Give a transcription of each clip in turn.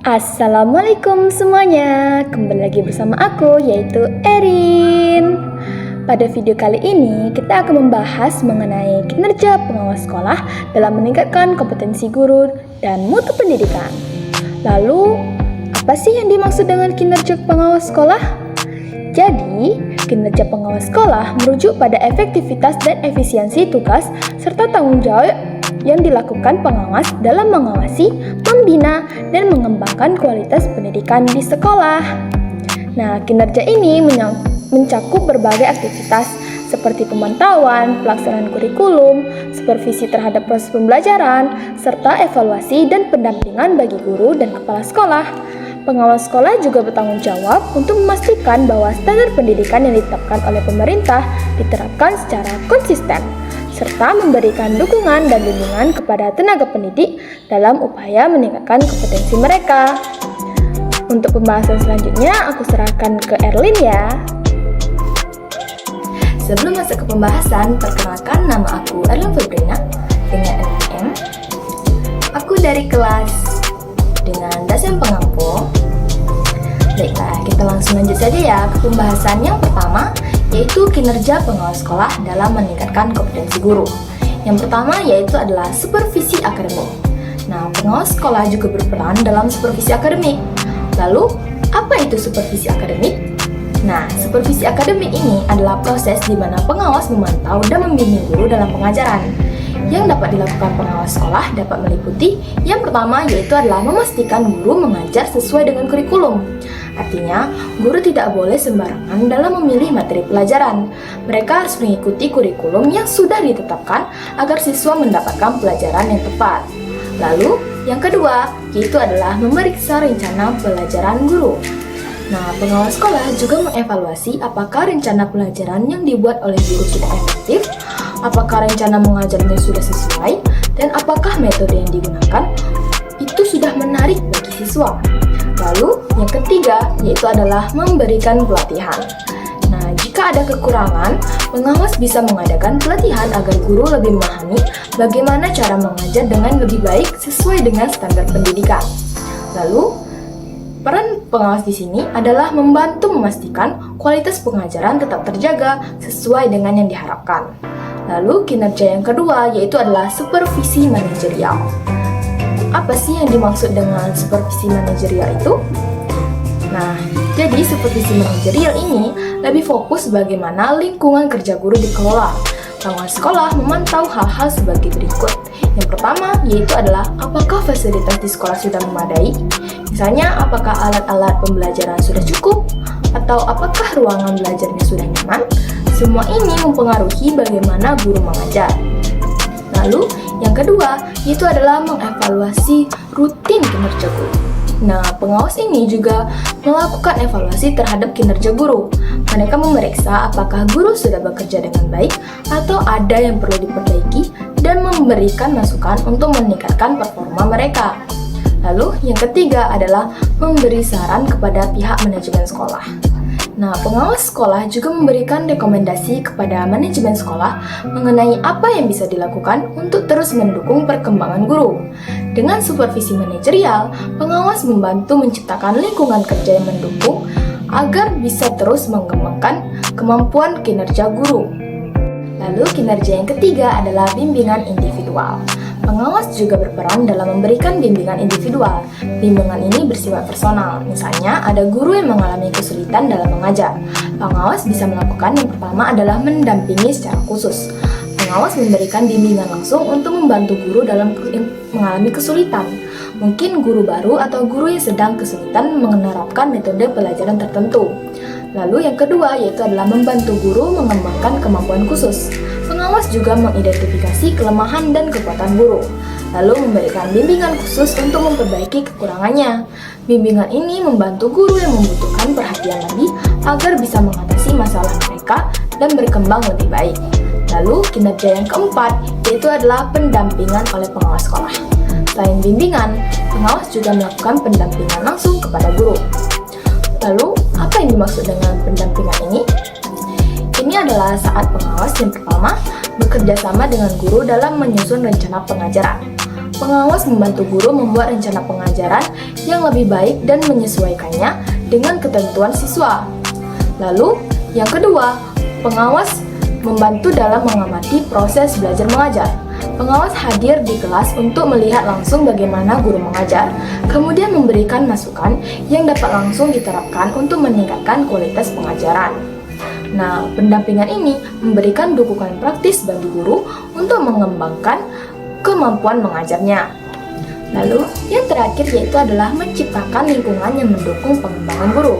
Assalamualaikum semuanya, kembali lagi bersama aku yaitu Erin. Pada video kali ini kita akan membahas mengenai kinerja pengawas sekolah dalam meningkatkan kompetensi guru dan mutu pendidikan. Lalu, apa sih yang dimaksud dengan kinerja pengawas sekolah? Jadi, kinerja pengawas sekolah merujuk pada efektivitas dan efisiensi tugas serta tanggung jawab yang dilakukan pengawas dalam mengawasi, membina, dan mengembangkan kualitas pendidikan di sekolah. Nah, kinerja ini mencakup berbagai aktivitas seperti pemantauan, pelaksanaan kurikulum, supervisi terhadap proses pembelajaran, serta evaluasi dan pendampingan bagi guru dan kepala sekolah. Pengawas sekolah juga bertanggung jawab untuk memastikan bahwa standar pendidikan yang ditetapkan oleh pemerintah diterapkan secara konsisten, serta memberikan dukungan dan bimbingan kepada tenaga pendidik dalam upaya meningkatkan kompetensi mereka. Untuk pembahasan selanjutnya, aku serahkan ke Erlin ya. Sebelum masuk ke pembahasan, perkenalkan nama aku Erlin Febrina dengan NIM. Aku dari kelas dengan dosen pengampu. Baiklah, kita langsung lanjut saja ya ke pembahasan yang pertama, yaitu kinerja pengawas sekolah dalam meningkatkan kompetensi guru. Yang pertama yaitu adalah supervisi akademik. Nah, pengawas sekolah juga berperan dalam supervisi akademik. Lalu, apa itu supervisi akademik? Nah, supervisi akademik ini adalah proses di mana pengawas memantau dan membimbing guru dalam pengajaran. Yang dapat dilakukan pengawas sekolah dapat meliputi yang pertama yaitu adalah memastikan guru mengajar sesuai dengan kurikulum. Artinya, guru tidak boleh sembarangan dalam memilih materi pelajaran. Mereka harus mengikuti kurikulum yang sudah ditetapkan agar siswa mendapatkan pelajaran yang tepat. Lalu, yang kedua yaitu adalah memeriksa rencana pelajaran guru. Nah, pengawas sekolah juga mengevaluasi apakah rencana pelajaran yang dibuat oleh guru sudah efektif, apakah rencana mengajarnya sudah sesuai, dan apakah metode yang digunakan itu sudah menarik bagi siswa. Lalu, yang ketiga yaitu adalah memberikan pelatihan. Nah, jika ada kekurangan, pengawas bisa mengadakan pelatihan agar guru lebih memahami bagaimana cara mengajar dengan lebih baik sesuai dengan standar pendidikan. Lalu, peran pengawas di sini adalah membantu memastikan kualitas pengajaran tetap terjaga sesuai dengan yang diharapkan. Lalu kinerja yang kedua yaitu adalah supervisi manajerial. Apa sih yang dimaksud dengan supervisi manajerial itu? Nah, jadi supervisi manajerial ini lebih fokus bagaimana lingkungan kerja guru dikelola. Pengawas sekolah memantau hal-hal sebagai berikut. Yang pertama yaitu adalah apakah fasilitas di sekolah sudah memadai? Misalnya, apakah alat-alat pembelajaran sudah cukup? Atau apakah ruangan belajarnya sudah nyaman? Semua ini mempengaruhi bagaimana guru mengajar. Lalu, yang kedua, yaitu adalah mengevaluasi rutin kinerja guru. Nah, pengawas ini juga melakukan evaluasi terhadap kinerja guru. Mereka memeriksa apakah guru sudah bekerja dengan baik atau ada yang perlu diperbaiki dan memberikan masukan untuk meningkatkan performa mereka. Lalu, yang ketiga adalah memberi saran kepada pihak manajemen sekolah. Nah, pengawas sekolah juga memberikan rekomendasi kepada manajemen sekolah mengenai apa yang bisa dilakukan untuk terus mendukung perkembangan guru. Dengan supervisi manajerial, pengawas membantu menciptakan lingkungan kerja yang mendukung agar bisa terus mengembangkan kemampuan kinerja guru. Lalu, kinerja yang ketiga adalah bimbingan individual. Pengawas juga berperan dalam memberikan bimbingan individual. Bimbingan ini bersifat personal. Misalnya, ada guru yang mengalami kesulitan dalam mengajar. Pengawas bisa melakukan yang pertama adalah mendampingi secara khusus. Pengawas memberikan bimbingan langsung untuk membantu guru dalam mengalami kesulitan. Mungkin guru baru atau guru yang sedang kesulitan menerapkan metode pelajaran tertentu. Lalu yang kedua yaitu adalah membantu guru mengembangkan kemampuan khusus. Pengawas juga mengidentifikasi kelemahan dan kekuatan guru, lalu memberikan bimbingan khusus untuk memperbaiki kekurangannya. Bimbingan ini membantu guru yang membutuhkan perhatian lebih agar bisa mengatasi masalah mereka dan berkembang lebih baik. Lalu kinerja yang keempat yaitu adalah pendampingan oleh pengawas sekolah. Selain bimbingan, pengawas juga melakukan pendampingan langsung kepada guru. Lalu, apa yang dimaksud dengan pendampingan ini? Ini adalah saat pengawas yang pertama bekerja sama dengan guru dalam menyusun rencana pengajaran. Pengawas membantu guru membuat rencana pengajaran yang lebih baik dan menyesuaikannya dengan ketentuan siswa. Lalu, yang kedua, pengawas membantu dalam mengamati proses belajar mengajar. Pengawas hadir di kelas untuk melihat langsung bagaimana guru mengajar, kemudian memberikan masukan yang dapat langsung diterapkan untuk meningkatkan kualitas pengajaran. Nah, pendampingan ini memberikan dukungan praktis bagi guru untuk mengembangkan kemampuan mengajarnya. Lalu, yang terakhir yaitu adalah menciptakan lingkungan yang mendukung pengembangan guru.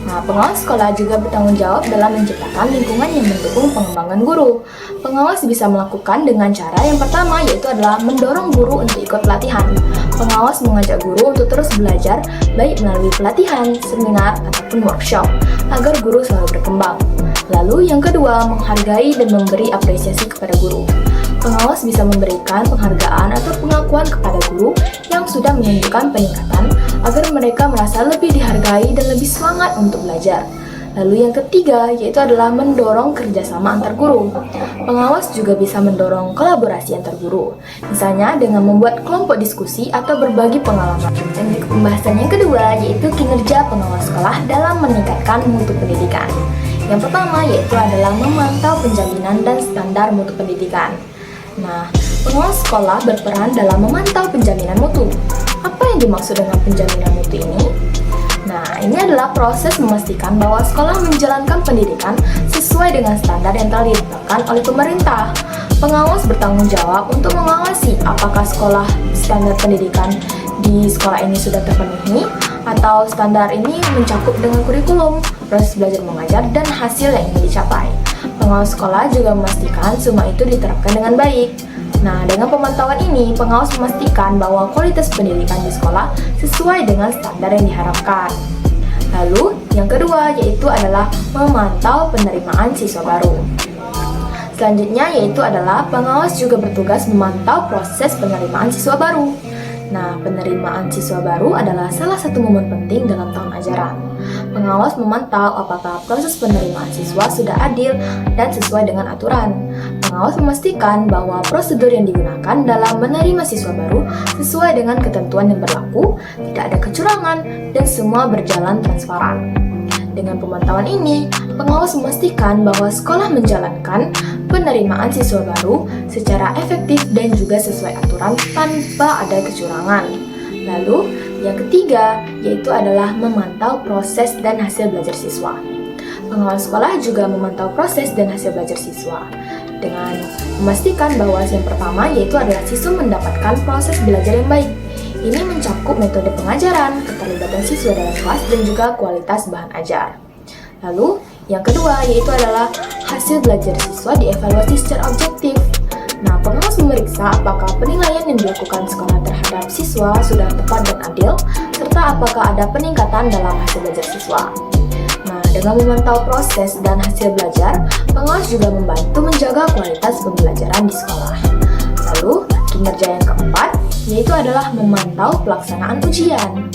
Nah, pengawas sekolah juga bertanggung jawab dalam menciptakan lingkungan yang mendukung pengembangan guru. Pengawas bisa melakukan dengan cara yang pertama yaitu adalah mendorong guru untuk ikut pelatihan. Pengawas mengajak guru untuk terus belajar baik melalui pelatihan, seminar, ataupun workshop agar guru selalu berkembang. Lalu yang kedua, menghargai dan memberi apresiasi kepada guru. Pengawas bisa memberikan penghargaan atau pengakuan kepada guru yang sudah menunjukkan peningkatan agar mereka merasa lebih dihargai dan lebih semangat untuk belajar. Lalu yang ketiga yaitu adalah mendorong kerjasama antar guru. Pengawas juga bisa mendorong kolaborasi antar guru, misalnya dengan membuat kelompok diskusi atau berbagi pengalaman. Dan pembahasan yang kedua yaitu kinerja pengawas sekolah dalam meningkatkan mutu pendidikan. Yang pertama yaitu adalah memantau penjaminan dan standar mutu pendidikan. Nah, pengawas sekolah berperan dalam memantau penjaminan mutu. Apa yang dimaksud dengan penjaminan mutu ini? Nah, ini adalah proses memastikan bahwa sekolah menjalankan pendidikan sesuai dengan standar yang telah ditetapkan oleh pemerintah. Pengawas bertanggung jawab untuk mengawasi apakah standar pendidikan di sekolah ini sudah terpenuhi atau standar ini mencakup dengan kurikulum, proses belajar mengajar, dan hasil yang ingin dicapai. Pengawas sekolah juga memastikan semua itu diterapkan dengan baik. Nah, dengan pemantauan ini, pengawas memastikan bahwa kualitas pendidikan di sekolah sesuai dengan standar yang diharapkan. Lalu, yang kedua yaitu adalah memantau penerimaan siswa baru. Selanjutnya yaitu adalah pengawas juga bertugas memantau proses penerimaan siswa baru. Nah, penerimaan siswa baru adalah salah satu momen penting dalam tahun ajaran. Pengawas memantau apakah proses penerimaan siswa sudah adil dan sesuai dengan aturan. Pengawas memastikan bahwa prosedur yang digunakan dalam menerima siswa baru sesuai dengan ketentuan yang berlaku, tidak ada kecurangan, dan semua berjalan transparan. Dengan pemantauan ini, pengawas memastikan bahwa sekolah menjalankan penerimaan siswa baru secara efektif dan juga sesuai aturan tanpa ada kecurangan. Lalu, yang ketiga yaitu adalah memantau proses dan hasil belajar siswa. Pengawas sekolah juga memantau proses dan hasil belajar siswa dengan memastikan bahwa yang pertama yaitu adalah siswa mendapatkan proses belajar yang baik. Ini mencakup metode pengajaran, keterlibatan siswa dalam kelas, dan juga kualitas bahan ajar. Lalu, yang kedua yaitu adalah hasil belajar siswa dievaluasi secara objektif. Nah, pengawas memeriksa apakah penilaian yang dilakukan sekolah terhadap siswa sudah tepat dan adil, serta apakah ada peningkatan dalam hasil belajar siswa. Nah, dengan memantau proses dan hasil belajar, pengawas juga membantu menjaga kualitas pembelajaran di sekolah. Lalu, kinerja yang keempat yaitu adalah memantau pelaksanaan ujian.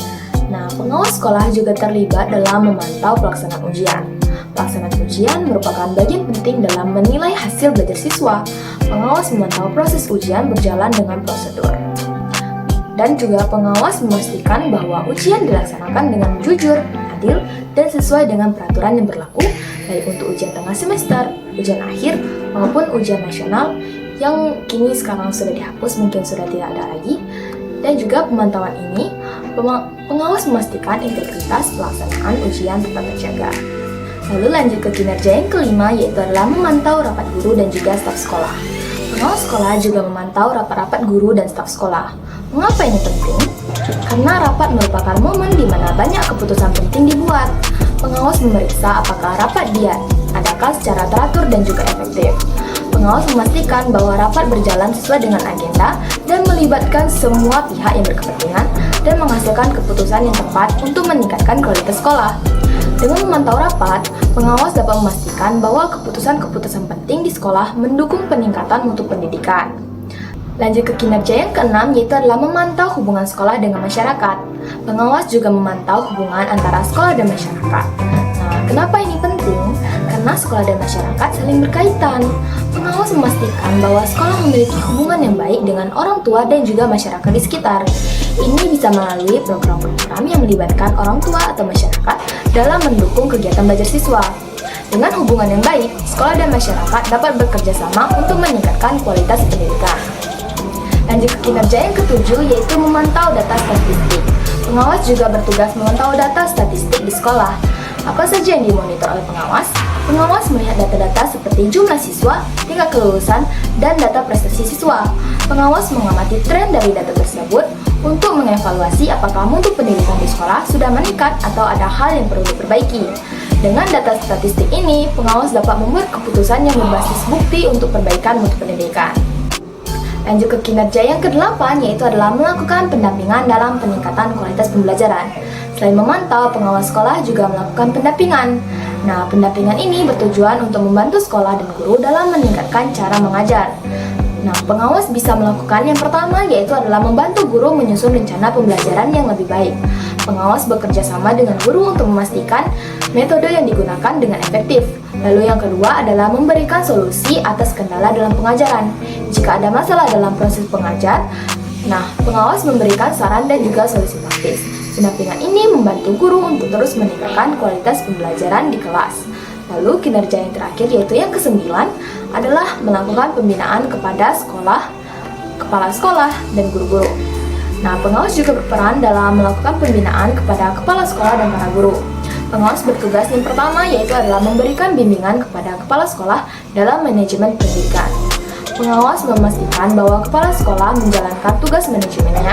Nah, pengawas sekolah juga terlibat dalam memantau pelaksanaan ujian. Pelaksanaan ujian merupakan bagian penting dalam menilai hasil belajar siswa. Pengawas memantau proses ujian berjalan dengan prosedur. Dan juga pengawas memastikan bahwa ujian dilaksanakan dengan jujur, adil, dan sesuai dengan peraturan yang berlaku, baik untuk ujian tengah semester, ujian akhir, maupun ujian nasional yang kini sekarang sudah dihapus, mungkin sudah tidak ada lagi. Dan juga pemantauan ini, pengawas memastikan integritas pelaksanaan ujian tetap terjaga. Lalu lanjut ke kinerja yang kelima yaitu adalah memantau rapat guru dan juga staf sekolah. Pengawas sekolah juga memantau rapat-rapat guru dan staf sekolah. Mengapa ini penting? Karena rapat merupakan momen di mana banyak keputusan penting dibuat. Pengawas memeriksa apakah rapat diadakan secara teratur dan juga efektif. Pengawas memastikan bahwa rapat berjalan sesuai dengan agenda dan melibatkan semua pihak yang berkepentingan dan menghasilkan keputusan yang tepat untuk meningkatkan kualitas sekolah. Dengan memantau rapat, pengawas dapat memastikan bahwa keputusan-keputusan penting di sekolah mendukung peningkatan mutu pendidikan. Lanjut ke kinerja yang keenam yaitu adalah memantau hubungan sekolah dengan masyarakat. Pengawas juga memantau hubungan antara sekolah dan masyarakat. Nah, kenapa ini penting? Karena karena sekolah dan masyarakat saling berkaitan. Pengawas memastikan bahwa sekolah memiliki hubungan yang baik dengan orang tua dan juga masyarakat di sekitar. Ini bisa melalui program-program yang melibatkan orang tua atau masyarakat dalam mendukung kegiatan belajar siswa. Dengan hubungan yang baik, sekolah dan masyarakat dapat bekerja sama untuk meningkatkan kualitas pendidikan. Lanjut ke kinerja yang ketujuh, yaitu memantau data statistik. Pengawas juga bertugas memantau data statistik di sekolah. Apa saja yang dimonitor oleh pengawas? Pengawas melihat data-data seperti jumlah siswa, tingkat kelulusan, dan data prestasi siswa. Pengawas mengamati tren dari data tersebut untuk mengevaluasi apakah mutu pendidikan di sekolah sudah meningkat atau ada hal yang perlu diperbaiki. Dengan data statistik ini, pengawas dapat membuat keputusan yang berbasis bukti untuk perbaikan mutu pendidikan. Lanjut ke kinerja yang ke-8, yaitu adalah melakukan pendampingan dalam peningkatan kualitas pembelajaran. Selain memantau, pengawas sekolah juga melakukan pendampingan. Nah, pendampingan ini bertujuan untuk membantu sekolah dan guru dalam meningkatkan cara mengajar. Nah, pengawas bisa melakukan yang pertama, yaitu adalah membantu guru menyusun rencana pembelajaran yang lebih baik. Pengawas bekerja sama dengan guru untuk memastikan metode yang digunakan dengan efektif. Lalu yang kedua adalah memberikan solusi atas kendala dalam pengajaran. Jika ada masalah dalam proses pengajar, pengawas memberikan saran dan juga solusi praktis. Pendampingan ini membantu guru untuk terus meningkatkan kualitas pembelajaran di kelas. Lalu kinerja yang terakhir, yaitu yang ke-9, adalah melakukan pembinaan kepada sekolah, kepala sekolah, dan guru-guru. Nah, pengawas juga berperan dalam melakukan pembinaan kepada kepala sekolah dan para guru. Pengawas bertugas yang pertama, yaitu adalah memberikan bimbingan kepada kepala sekolah dalam manajemen pendidikan. Pengawas memastikan bahwa kepala sekolah menjalankan tugas manajemennya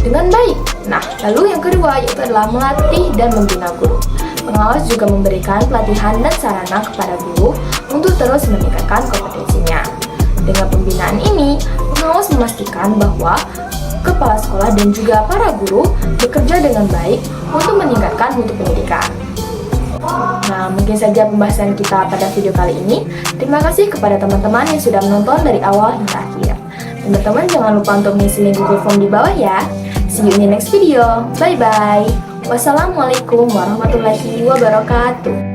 dengan baik. Nah, lalu yang kedua, yaitu adalah melatih dan membina guru. Pengawas juga memberikan pelatihan dan sarana kepada guru untuk terus meningkatkan kompetensinya. Dengan pembinaan ini, pengawas memastikan bahwa kepala sekolah dan juga para guru bekerja dengan baik untuk meningkatkan mutu pendidikan. Nah, mungkin saja pembahasan kita pada video kali ini. Terima kasih kepada teman-teman yang sudah menonton dari awal hingga akhir. Teman-teman jangan lupa untuk mengisi link Google Form di bawah ya. See you in the next video. Bye-bye. Wassalamualaikum warahmatullahi wabarakatuh.